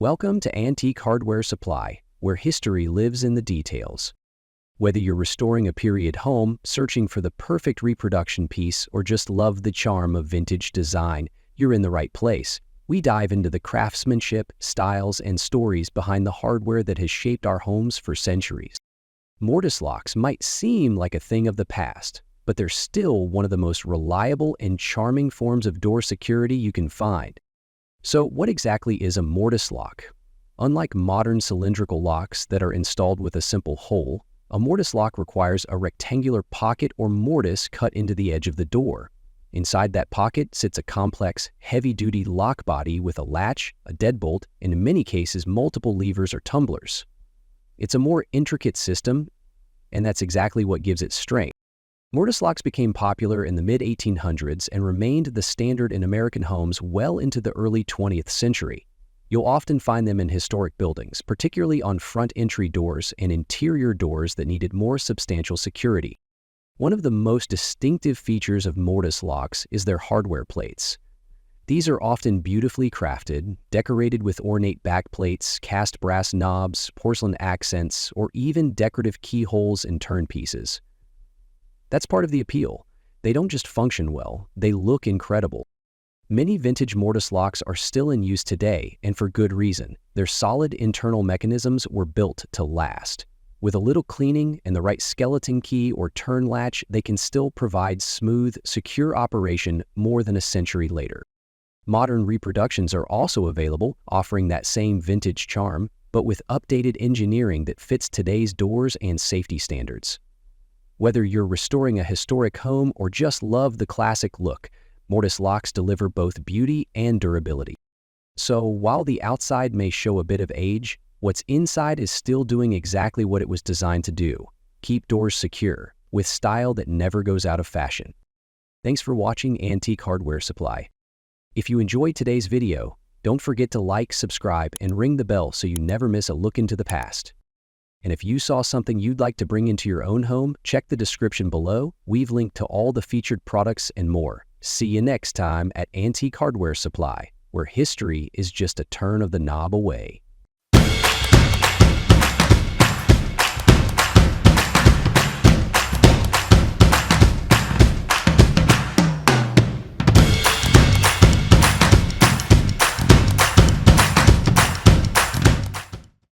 Welcome to Antique Hardware Supply, where history lives in the details. Whether you're restoring a period home, searching for the perfect reproduction piece, or just love the charm of vintage design, you're in the right place. We dive into the craftsmanship, styles, and stories behind the hardware that has shaped our homes for centuries. Mortise locks might seem like a thing of the past, but they're still one of the most reliable and charming forms of door security you can find. So what exactly is a mortise lock? Unlike modern cylindrical locks that are installed with a simple hole, a mortise lock requires a rectangular pocket or mortise cut into the edge of the door. Inside that pocket sits a complex, heavy-duty lock body with a latch, a deadbolt, and in many cases multiple levers or tumblers. It's a more intricate system, and that's exactly what gives it strength. Mortise locks became popular in the mid-1800s and remained the standard in American homes well into the early 20th century. You'll often find them in historic buildings, particularly on front entry doors and interior doors that needed more substantial security. One of the most distinctive features of mortise locks is their hardware plates. These are often beautifully crafted, decorated with ornate backplates, cast brass knobs, porcelain accents, or even decorative keyholes and turnpieces. That's part of the appeal. They don't just function well, they look incredible. Many vintage mortise locks are still in use today, and for good reason. Their solid internal mechanisms were built to last. With a little cleaning and the right skeleton key or turn latch, they can still provide smooth, secure operation more than a century later. Modern reproductions are also available, offering that same vintage charm, but with updated engineering that fits today's doors and safety standards. Whether you're restoring a historic home or just love the classic look, mortise locks deliver both beauty and durability. So while the outside may show a bit of age, what's inside is still doing exactly what it was designed to do: keep doors secure, with style that never goes out of fashion. Thanks for watching Antique Hardware Supply. If you enjoyed today's video, don't forget to like, subscribe, and ring the bell so you never miss a look into the past. And if you saw something you'd like to bring into your own home, check the description below. We've linked to all the featured products and more. See you next time at Antique Hardware Supply, where history is just a turn of the knob away.